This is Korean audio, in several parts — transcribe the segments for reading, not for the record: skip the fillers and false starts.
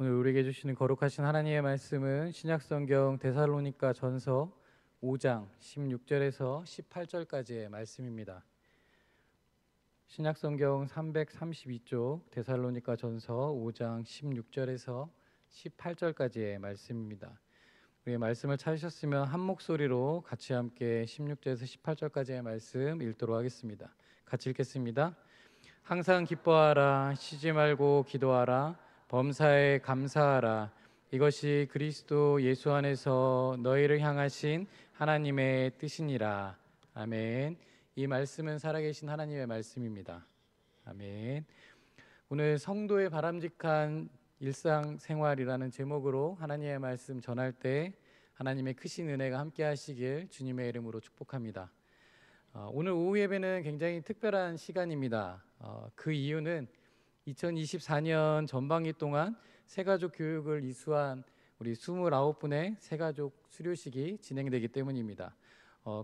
오늘 우리에게 주시는 거룩하신 하나님의 말씀은 신약성경 데살로니가 전서 5장 16절에서 18절까지의 말씀입니다. 신약성경 332쪽 데살로니가 전서 5장 16절에서 18절까지의 말씀입니다. 우리의 말씀을 찾으셨으면 한 목소리로 같이 함께 16절에서 18절까지의 말씀 읽도록 하겠습니다. 같이 읽겠습니다. 항상 기뻐하라, 쉬지 말고 기도하라, 범사에 감사하라. 이것이 그리스도 예수 안에서 너희를 향하신 하나님의 뜻이니라. 아멘. 이 말씀은 살아계신 하나님의 말씀입니다. 아멘. 오늘 성도의 바람직한 일상생활이라는 제목으로 하나님의 말씀 전할 때 하나님의 크신 은혜가 함께 하시길 주님의 이름으로 축복합니다. 오늘 오후 예배는 굉장히 특별한 시간입니다. 그 이유는 2024년 전반기 동안 새가족 교육을 이수한 우리 29분의 새가족 수료식이 진행되기 때문입니다.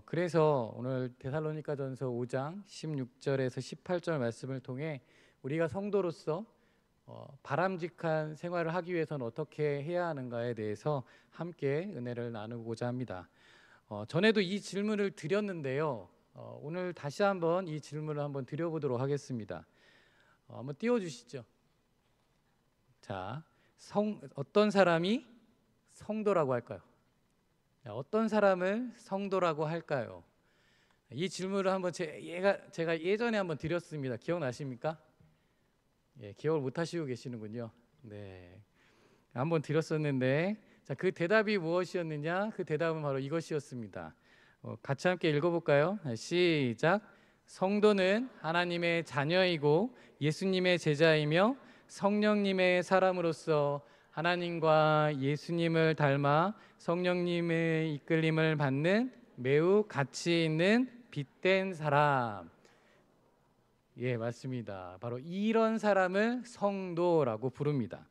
그래서 오늘 데살로니가전서 5장 16절에서 18절 말씀을 통해 우리가 성도로서 바람직한 생활을 하기 위해서는 어떻게 해야 하는가에 대해서 함께 은혜를 나누고자 합니다. 전에도 이 질문을 드렸는데요. 오늘 다시 한번 이 질문을 한번 드려보도록 하겠습니다. 한번 띄워주시죠. 자, 어떤 사람이 성도라고 할까요? 어떤 사람을 성도라고 할까요? 이 질문을 한번 제가 예전에 한번 드렸습니다. 기억나십니까? 예, 기억을 못 하시고 계시는군요. 네, 한번 드렸었는데, 자, 그 대답이 무엇이었느냐? 그 대답은 바로 이것이었습니다. 같이 함께 읽어볼까요? 시작. 성도는 하나님의 자녀이고 예수님의 제자이며 성령님의 사람으로서 하나님과 예수님을 닮아 성령님의 이끌림을 받는 매우 가치 있는 빛된 사람. 예, 맞습니다. 바로 이런 사람을 성도라고 부릅니다.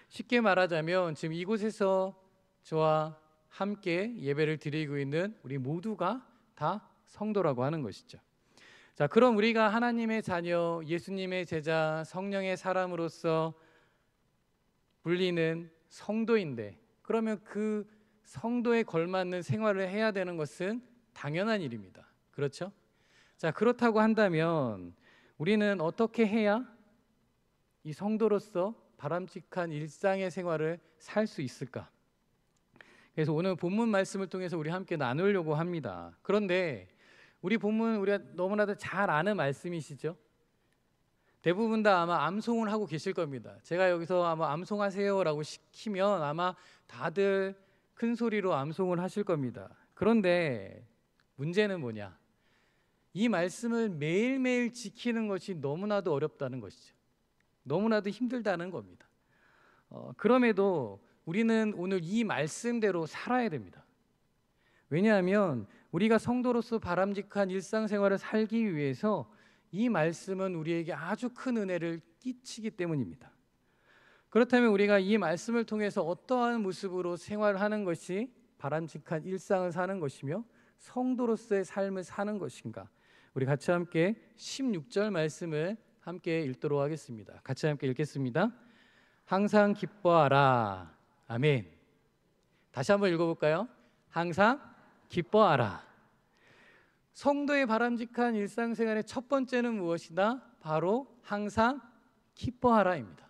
쉽게 말하자면 지금 이곳에서 저와 함께 예배를 드리고 있는 우리 모두가 다 성도라고 하는 것이죠. 자, 그럼 우리가 하나님의 자녀, 예수님의 제자, 성령의 사람으로서 불리는 성도인데, 그러면 그 성도에 걸맞는 생활을 해야 되는 것은 당연한 일입니다. 그렇죠? 자, 그렇다고 한다면 우리는 어떻게 해야 이 성도로서 바람직한 일상의 생활을 살 수 있을까? 그래서 오늘 본문 말씀을 통해서 우리 함께 나누려고 합니다. 그런데 우리 본문 우리가 너무나도 잘 아는 말씀이시죠? 대부분 다 아마 암송을 하고 계실 겁니다. 제가 여기서 아마 암송하세요라고 시키면 아마 다들 큰 소리로 암송을 하실 겁니다. 그런데 문제는 뭐냐? 이 말씀을 매일매일 지키는 것이 너무나도 어렵다는 것이죠. 너무나도 힘들다는 겁니다. 그럼에도 우리는 오늘 이 말씀대로 살아야 됩니다. 왜냐하면 우리가 성도로서 바람직한 일상생활을 살기 위해서 이 말씀은 우리에게 아주 큰 은혜를 끼치기 때문입니다. 그렇다면 우리가 이 말씀을 통해서 어떠한 모습으로 생활하는 것이 바람직한 일상을 사는 것이며 성도로서의 삶을 사는 것인가? 우리 같이 함께 16절 말씀을 함께 읽도록 하겠습니다. 같이 함께 읽겠습니다. 항상 기뻐하라. 아멘. 다시 한번 읽어볼까요? 항상 기뻐하라. 성도의 바람직한 일상생활의 첫 번째는 무엇이다? 바로 항상 기뻐하라입니다.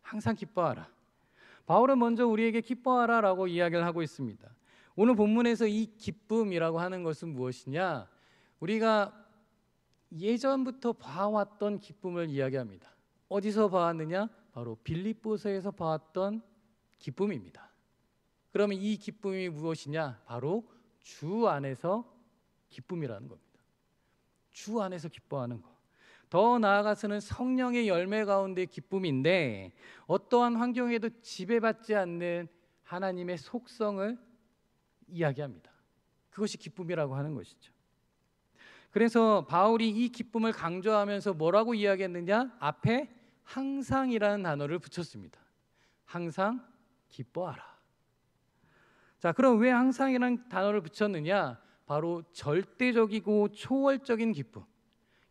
항상 기뻐하라. 바울은 먼저 우리에게 기뻐하라라고 이야기를 하고 있습니다. 오늘 본문에서 이 기쁨이라고 하는 것은 무엇이냐? 우리가 예전부터 봐왔던 기쁨을 이야기합니다. 어디서 봐왔느냐? 바로 빌립보서에서 봐왔던 기쁨입니다. 그러면 이 기쁨이 무엇이냐? 바로 주 안에서 기쁨이라는 겁니다. 주 안에서 기뻐하는 것. 더 나아가서는 성령의 열매 가운데 기쁨인데 어떠한 환경에도 지배받지 않는 하나님의 속성을 이야기합니다. 그것이 기쁨이라고 하는 것이죠. 그래서 바울이 이 기쁨을 강조하면서 뭐라고 이야기했느냐? 앞에 항상이라는 단어를 붙였습니다. 항상 기뻐하라. 자, 그럼 왜 항상이라는 단어를 붙였느냐? 바로 절대적이고 초월적인 기쁨.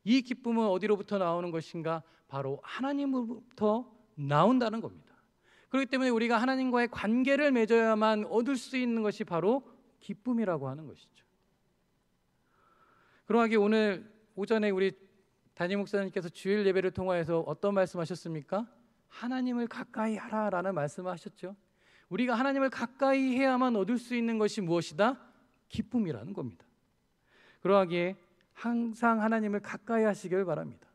이 기쁨은 어디로부터 나오는 것인가? 바로 하나님으로부터 나온다는 겁니다. 그렇기 때문에 우리가 하나님과의 관계를 맺어야만 얻을 수 있는 것이 바로 기쁨이라고 하는 것이죠. 그러하기 오늘 오전에 우리 담임 목사님께서 주일 예배를 통하여서 어떤 말씀하셨습니까? 하나님을 가까이 하라라는 말씀을 하셨죠. 우리가 하나님을 가까이 해야만 얻을 수 있는 것이 무엇이다? 기쁨이라는 겁니다. 그러하기에 항상 하나님을 가까이 하시길 바랍니다.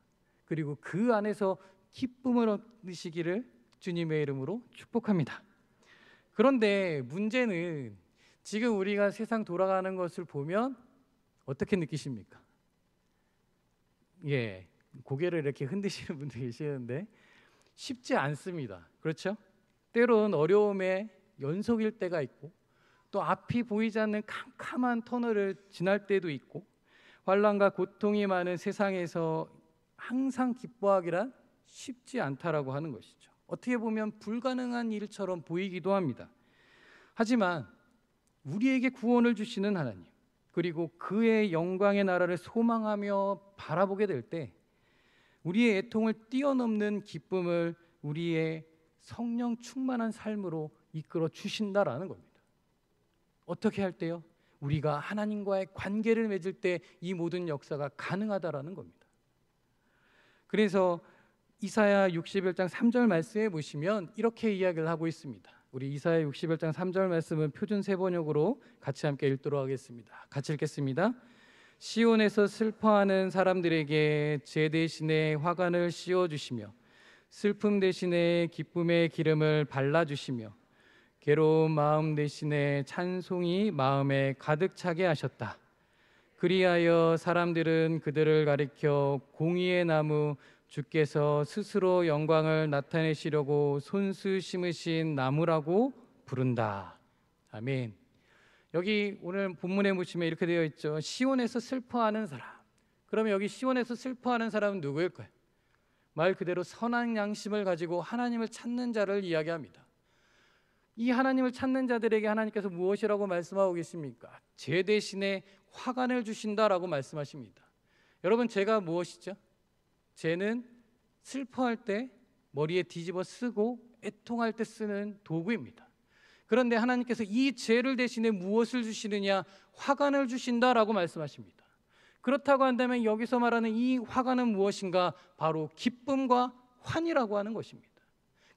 그리고 그 안에서 기쁨을 얻으시기를 주님의 이름으로 축복합니다. 그런데 문제는 지금 우리가 세상 돌아가는 것을 보면 어떻게 느끼십니까? 예, 고개를 이렇게 흔드시는 분들 계시는데 쉽지 않습니다. 그렇죠? 때론 어려움의 연속일 때가 있고 또 앞이 보이지 않는 캄캄한 터널을 지날 때도 있고 환난과 고통이 많은 세상에서 항상 기뻐하기란 쉽지 않다라고 하는 것이죠. 어떻게 보면 불가능한 일처럼 보이기도 합니다. 하지만 우리에게 구원을 주시는 하나님, 그리고 그의 영광의 나라를 소망하며 바라보게 될 때 우리의 애통을 뛰어넘는 기쁨을 우리의 성령 충만한 삶으로 이끌어 주신다라는 겁니다. 어떻게 할 때요? 우리가 하나님과의 관계를 맺을 때 이 모든 역사가 가능하다라는 겁니다. 그래서 이사야 61장 3절 말씀에 보시면 이렇게 이야기를 하고 있습니다. 우리 이사야 61장 3절 말씀은 표준 세번역으로 같이 함께 읽도록 하겠습니다. 같이 읽겠습니다. 시온에서 슬퍼하는 사람들에게 제 대신에 화관을 씌워주시며 슬픔 대신에 기쁨의 기름을 발라주시며 괴로운 마음 대신에 찬송이 마음에 가득 차게 하셨다. 그리하여 사람들은 그들을 가리켜 공의의 나무, 주께서 스스로 영광을 나타내시려고 손수 심으신 나무라고 부른다. 아멘. 여기 오늘 본문에 보시면 이렇게 되어 있죠. 시온에서 슬퍼하는 사람. 그러면 여기 시온에서 슬퍼하는 사람은 누구일까요? 말 그대로 선한 양심을 가지고 하나님을 찾는 자를 이야기합니다. 이 하나님을 찾는 자들에게 하나님께서 무엇이라고 말씀하고 계십니까? 제 대신에 화관을 주신다라고 말씀하십니다. 여러분, 죄가 무엇이죠? 죄는 슬퍼할 때 머리에 뒤집어 쓰고 애통할 때 쓰는 도구입니다. 그런데 하나님께서 이 죄를 대신에 무엇을 주시느냐? 화관을 주신다라고 말씀하십니다. 그렇다고 한다면 여기서 말하는 이 화관은 무엇인가? 바로 기쁨과 환희라고 하는 것입니다.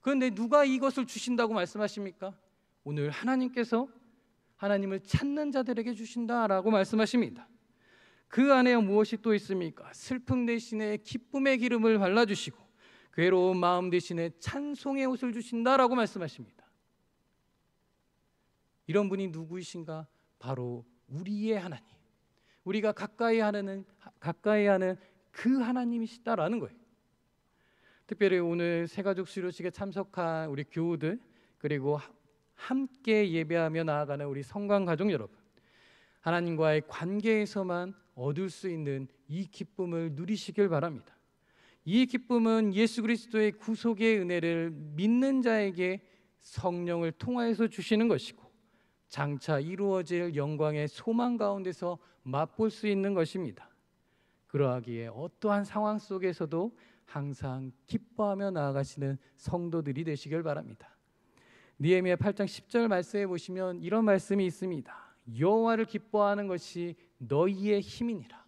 그런데 누가 이것을 주신다고 말씀하십니까? 오늘 하나님께서 하나님을 찾는 자들에게 주신다라고 말씀하십니다. 그 안에 무엇이 또 있습니까? 슬픔 대신에 기쁨의 기름을 발라주시고 괴로운 마음 대신에 찬송의 옷을 주신다라고 말씀하십니다. 이런 분이 누구이신가? 바로 우리의 하나님, 우리가 가까이 하는 그 하나님이시다라는 거예요. 특별히 오늘 새가족 수료식에 참석한 우리 교우들, 그리고 함께 예배하며 나아가는 우리 성관 가족 여러분, 하나님과의 관계에서만 얻을 수 있는 이 기쁨을 누리시길 바랍니다. 이 기쁨은 예수 그리스도의 구속의 은혜를 믿는 자에게 성령을 통하여서 주시는 것이고 장차 이루어질 영광의 소망 가운데서 맛볼 수 있는 것입니다. 그러하기에 어떠한 상황 속에서도 항상 기뻐하며 나아가시는 성도들이 되시길 바랍니다. 느헤미야 8장 10절 말씀에 보시면 이런 말씀이 있습니다. 여호와를 기뻐하는 것이 너희의 힘이니라.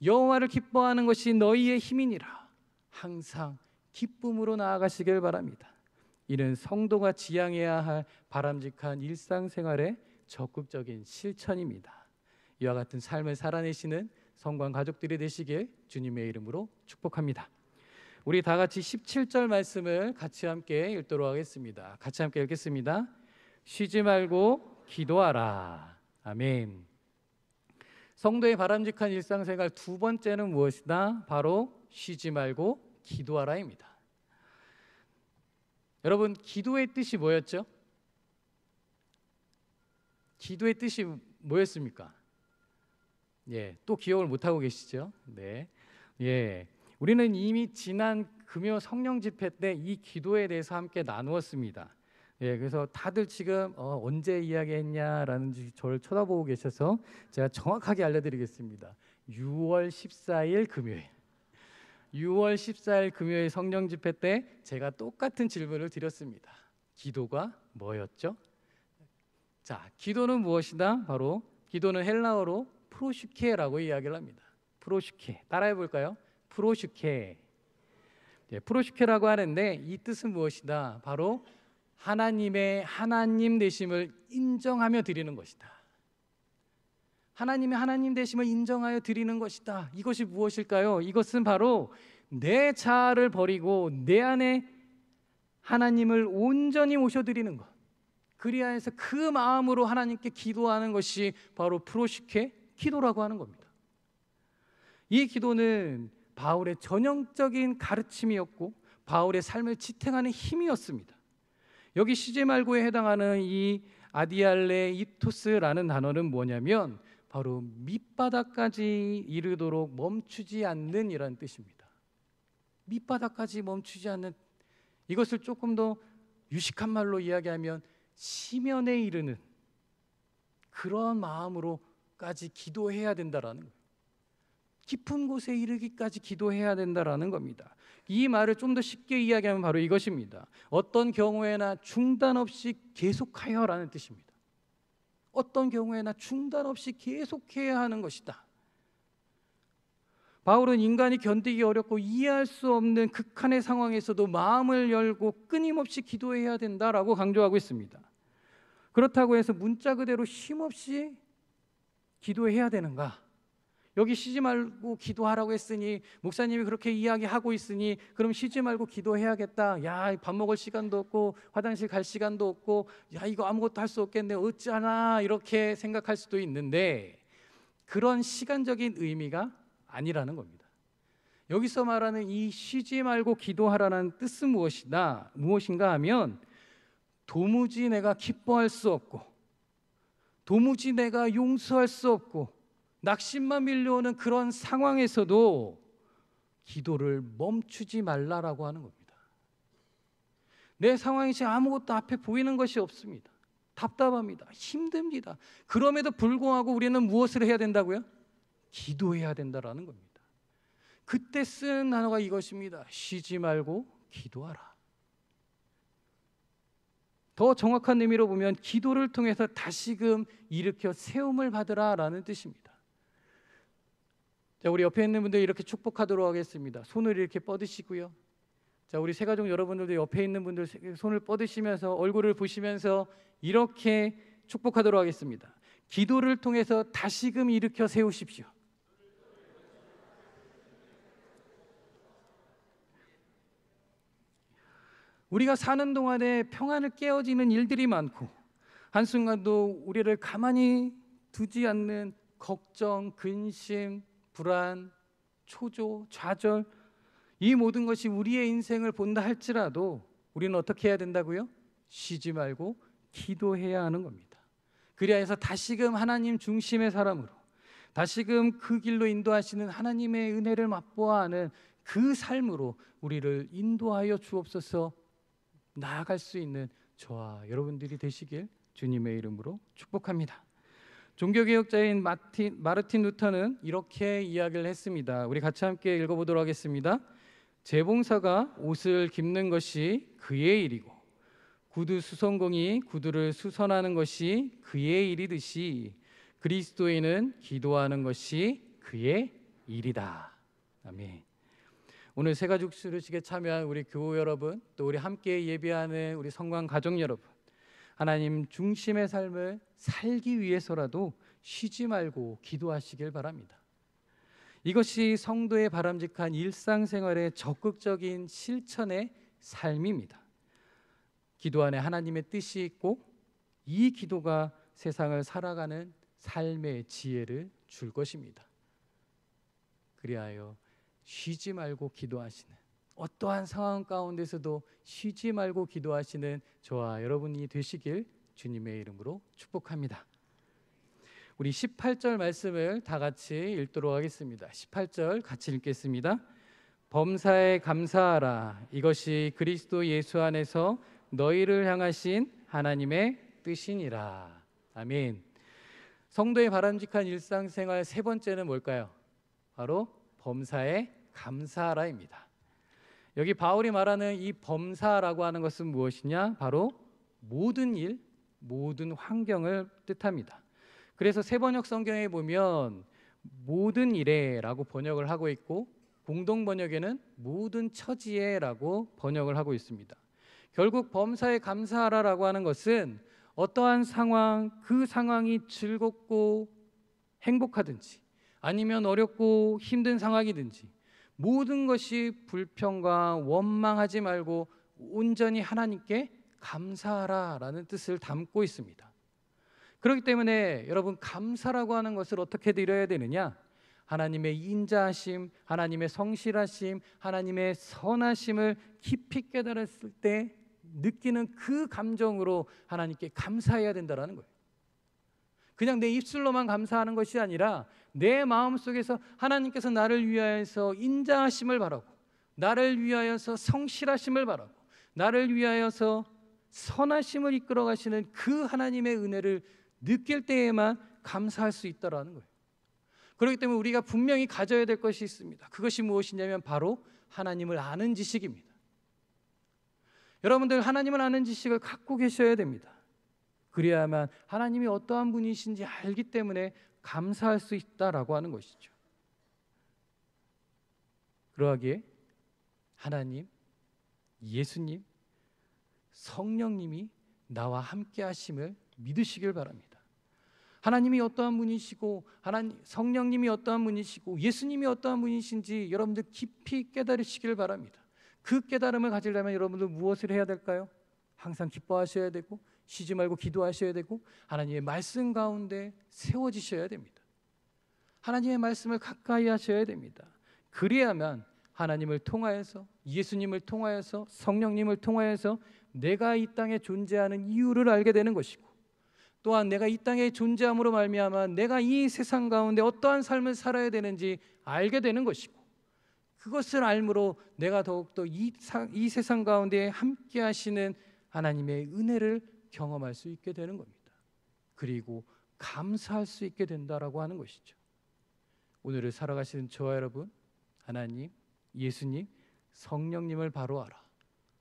여호와를 기뻐하는 것이 너희의 힘이니라. 항상 기쁨으로 나아가시길 바랍니다. 이는 성도가 지향해야 할 바람직한 일상생활의 적극적인 실천입니다. 이와 같은 삶을 살아내시는 성관 가족들이 되시길 주님의 이름으로 축복합니다. 우리 다 같이 17절 말씀을 같이 함께 읽도록 하겠습니다. 같이 함께 읽겠습니다. 쉬지 말고 기도하라. 아멘. 성도의 바람직한 일상생활 두 번째는 무엇이다? 바로 쉬지 말고 기도하라입니다. 여러분, 기도의 뜻이 뭐였죠? 기도의 뜻이 뭐였습니까? 예, 또 기억을 못하고 계시죠? 네. 예. 우리는 이미 지난 금요 성령 집회 때 이 기도에 대해서 함께 나누었습니다. 예, 그래서 다들 지금 언제 이야기했냐라는 저를 쳐다보고 계셔서 제가 정확하게 알려드리겠습니다. 6월 14일 금요일. 6월 14일 금요일 성령 집회 때 제가 똑같은 질문을 드렸습니다. 기도가 뭐였죠? 자, 기도는 무엇이다? 바로 기도는 헬라어로 프로슈케라고 이야기를 합니다. 프로슈케. 따라해 볼까요? 프로슈케. 네, 프로슈케라고 하는데 이 뜻은 무엇이다? 바로 하나님의 하나님 되심을 인정하며 드리는 것이다. 하나님의 하나님 되심을 인정하여 드리는 것이다. 이것이 무엇일까요? 이것은 바로 내 자아를 버리고 내 안에 하나님을 온전히 모셔드리는 것. 그리하여서 그 마음으로 하나님께 기도하는 것이 바로 프로슈케 기도라고 하는 겁니다. 이 기도는 바울의 전형적인 가르침이었고 바울의 삶을 지탱하는 힘이었습니다. 여기 쉬지 말고에 해당하는 이 아디알레 이토스라는 단어는 뭐냐면 바로 밑바닥까지 이르도록 멈추지 않는 이라는 뜻입니다. 밑바닥까지 멈추지 않는, 이것을 조금 더 유식한 말로 이야기하면 심연에 이르는 그런 마음으로까지 기도해야 된다라는 거예요. 깊은 곳에 이르기까지 기도해야 된다라는 겁니다. 이 말을 좀 더 쉽게 이야기하면 바로 이것입니다. 어떤 경우에나 중단 없이 계속하여라는 뜻입니다. 어떤 경우에나 중단 없이 계속해야 하는 것이다. 바울은 인간이 견디기 어렵고 이해할 수 없는 극한의 상황에서도 마음을 열고 끊임없이 기도해야 된다라고 강조하고 있습니다. 그렇다고 해서 문자 그대로 쉼없이 기도해야 되는가? 여기 쉬지 말고 기도하라고 했으니 목사님이 그렇게 이야기하고 있으니 그럼 쉬지 말고 기도해야겠다. 야, 밥 먹을 시간도 없고 화장실 갈 시간도 없고 야, 이거 아무것도 할 수 없겠네. 어쩌나 이렇게 생각할 수도 있는데 그런 시간적인 의미가 아니라는 겁니다. 여기서 말하는 이 쉬지 말고 기도하라는 뜻은 무엇인가 하면 도무지 내가 기뻐할 수 없고 도무지 내가 용서할 수 없고 낙심만 밀려오는 그런 상황에서도 기도를 멈추지 말라라고 하는 겁니다. 내 상황이 지금 아무것도 앞에 보이는 것이 없습니다. 답답합니다. 힘듭니다. 그럼에도 불구하고 우리는 무엇을 해야 된다고요? 기도해야 된다라는 겁니다. 그때 쓴 단어가 이것입니다. 쉬지 말고 기도하라. 더 정확한 의미로 보면 기도를 통해서 다시금 일으켜 세움을 받으라라는 뜻입니다. 자, 우리 옆에 있는 분들 이렇게 축복하도록 하겠습니다. 손을 이렇게 뻗으시고요. 자, 우리 새가족 여러분들도 옆에 있는 분들 손을 뻗으시면서 얼굴을 보시면서 이렇게 축복하도록 하겠습니다. 기도를 통해서 다시금 일으켜 세우십시오. 우리가 사는 동안에 평안을 깨어지는 일들이 많고 한순간도 우리를 가만히 두지 않는 걱정, 근심, 불안, 초조, 좌절, 이 모든 것이 우리의 인생을 본다 할지라도 우리는 어떻게 해야 된다고요? 쉬지 말고 기도해야 하는 겁니다. 그리하여서 다시금 하나님 중심의 사람으로 다시금 그 길로 인도하시는 하나님의 은혜를 맛보아 하는 그 삶으로 우리를 인도하여 주옵소서. 나아갈 수 있는 저와 여러분들이 되시길 주님의 이름으로 축복합니다. 종교개혁자인 마르틴 루터는 이렇게 이야기를 했습니다. 우리 같이 함께 읽어보도록 하겠습니다. 재봉사가 옷을 깁는 것이 그의 일이고 구두 수선공이 구두를 수선하는 것이 그의 일이듯이 그리스도인은 기도하는 것이 그의 일이다. 아멘. 오늘 새가족 수료식에 참여한 우리 교우 여러분, 또 우리 함께 예배하는 우리 성관 가족 여러분, 하나님 중심의 삶을 살기 위해서라도 쉬지 말고 기도하시길 바랍니다. 이것이 성도의 바람직한 일상생활의 적극적인 실천의 삶입니다. 기도 안에 하나님의 뜻이 있고 이 기도가 세상을 살아가는 삶의 지혜를 줄 것입니다. 그리하여 쉬지 말고 기도하시는, 어떠한 상황 가운데서도 쉬지 말고 기도하시는 저와 여러분이 되시길 주님의 이름으로 축복합니다. 우리 18절 말씀을 다 같이 읽도록 하겠습니다. 18절 같이 읽겠습니다. 범사에 감사하라. 이것이 그리스도 예수 안에서 너희를 향하신 하나님의 뜻이니라. 아멘. 성도의 바람직한 일상생활 세 번째는 뭘까요? 바로 범사에 감사하라입니다. 여기 바울이 말하는 이 범사라고 하는 것은 무엇이냐? 바로 모든 일, 모든 환경을 뜻합니다. 그래서 세번역 성경에 보면 모든 일에라고 번역을 하고 있고 공동 번역에는 모든 처지에라고 번역을 하고 있습니다. 결국 범사에 감사하라라고 하는 것은 어떠한 상황, 그 상황이 즐겁고 행복하든지 아니면 어렵고 힘든 상황이든지 모든 것이 불평과 원망하지 말고 온전히 하나님께 감사하라라는 뜻을 담고 있습니다. 그렇기 때문에 여러분, 감사라고 하는 것을 어떻게 드려야 되느냐? 하나님의 인자하심, 하나님의 성실하심, 하나님의 선하심을 깊이 깨달았을 때 느끼는 그 감정으로 하나님께 감사해야 된다는 거예요. 그냥 내 입술로만 감사하는 것이 아니라 내 마음속에서 하나님께서 나를 위하여서 인자하심을 바라고, 나를 위하여서 성실하심을 바라고, 나를 위하여서 선하심을 이끌어 가시는 그 하나님의 은혜를 느낄 때에만 감사할 수 있다라는 거예요. 그렇기 때문에 우리가 분명히 가져야 될 것이 있습니다. 그것이 무엇이냐면 바로 하나님을 아는 지식입니다. 여러분들, 하나님을 아는 지식을 갖고 계셔야 됩니다. 그래야만 하나님이 어떠한 분이신지 알기 때문에 감사할 수 있다라고 하는 것이죠. 그러하기에 하나님, 예수님, 성령님이 나와 함께 하심을 믿으시길 바랍니다. 하나님이 어떠한 분이시고 성령님이 어떠한 분이시고 예수님이 어떠한 분이신지 여러분들 깊이 깨달으시길 바랍니다. 그 깨달음을 가지려면 여러분들 무엇을 해야 될까요? 항상 기뻐하셔야 되고 쉬지 말고 기도하셔야 되고 하나님의 말씀 가운데 세워지셔야 됩니다. 하나님의 말씀을 가까이 하셔야 됩니다. 그래야만 하나님을 통하여서, 예수님을 통하여서, 성령님을 통하여서 내가 이 땅에 존재하는 이유를 알게 되는 것이고, 또한 내가 이 땅에 존재함으로 말미암아 내가 이 세상 가운데 어떠한 삶을 살아야 되는지 알게 되는 것이고, 그것을 알므로 내가 더욱더 이 세상 가운데 함께 하시는 하나님의 은혜를 경험할 수 있게 되는 겁니다. 그리고 감사할 수 있게 된다라고 하는 것이죠. 오늘을 살아가시는 저와 여러분, 하나님, 예수님, 성령님을 바로 알아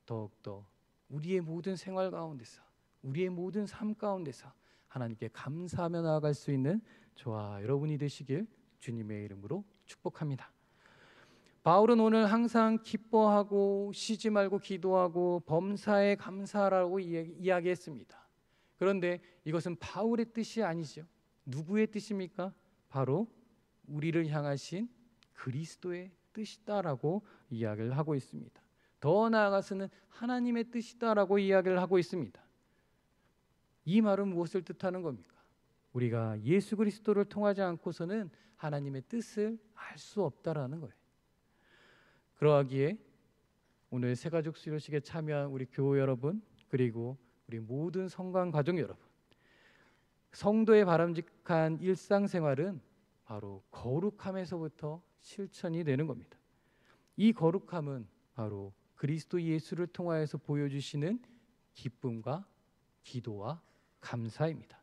더욱더 우리의 모든 생활 가운데서, 우리의 모든 삶 가운데서 하나님께 감사하며 나아갈 수 있는 저와 여러분이 되시길 주님의 이름으로 축복합니다. 바울은 오늘 항상 기뻐하고 쉬지 말고 기도하고 범사에 감사하라고 이야기했습니다. 그런데 이것은 바울의 뜻이 아니죠. 누구의 뜻입니까? 바로 우리를 향하신 그리스도의 뜻이다라고 이야기를 하고 있습니다. 더 나아가서는 하나님의 뜻이다라고 이야기를 하고 있습니다. 이 말은 무엇을 뜻하는 겁니까? 우리가 예수 그리스도를 통하지 않고서는 하나님의 뜻을 알 수 없다라는 거예요. 그러하기에 오늘 새가족 수료식에 참여한 우리 교우 여러분, 그리고 우리 모든 성관 가족 여러분, 성도의 바람직한 일상생활은 바로 거룩함에서부터 실천이 되는 겁니다. 이 거룩함은 바로 그리스도 예수를 통하여서 보여주시는 기쁨과 기도와 감사입니다.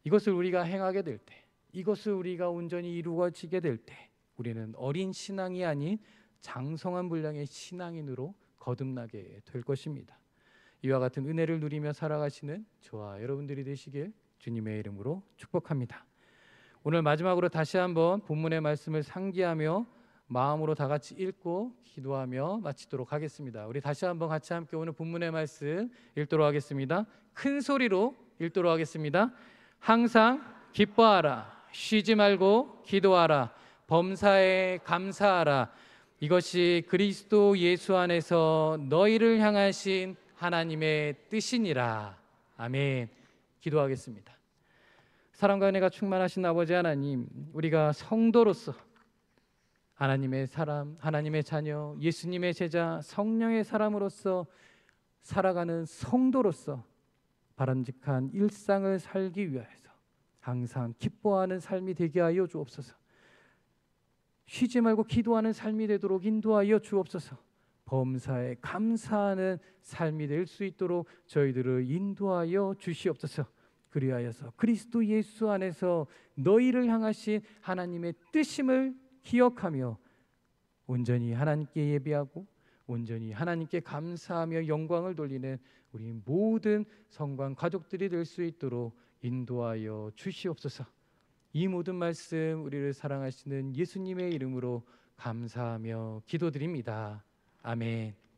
이것을 우리가 행하게 될 때, 이것을 우리가 온전히 이루어지게 될 때 우리는 어린 신앙이 아닌 장성한 분량의 신앙인으로 거듭나게 될 것입니다. 이와 같은 은혜를 누리며 살아가시는 저와 여러분들이 되시길 주님의 이름으로 축복합니다. 오늘 마지막으로 다시 한번 본문의 말씀을 상기하며 마음으로 다 같이 읽고 기도하며 마치도록 하겠습니다. 우리 다시 한번 같이 함께 오늘 본문의 말씀 읽도록 하겠습니다. 큰 소리로 읽도록 하겠습니다. 항상 기뻐하라, 쉬지 말고 기도하라, 범사에 감사하라. 이것이 그리스도 예수 안에서 너희를 향하신 하나님의 뜻이니라. 아멘. 기도하겠습니다. 사랑과 은혜가 충만하신 아버지 하나님, 우리가 성도로서 하나님의 사람, 하나님의 자녀, 예수님의 제자, 성령의 사람으로서 살아가는 성도로서 바람직한 일상을 살기 위하여서 항상 기뻐하는 삶이 되게 하여 주옵소서. 쉬지 말고 기도하는 삶이 되도록 인도하여 주옵소서. 범사에 감사하는 삶이 될 수 있도록 저희들을 인도하여 주시옵소서. 그리하여서 그리스도 예수 안에서 너희를 향하신 하나님의 뜻임을 기억하며 온전히 하나님께 예배하고 온전히 하나님께 감사하며 영광을 돌리는 우리 모든 성관 가족들이 될 수 있도록 인도하여 주시옵소서. 이 모든 말씀 우리를 사랑하시는 예수님의 이름으로 감사하며 기도드립니다. 아멘.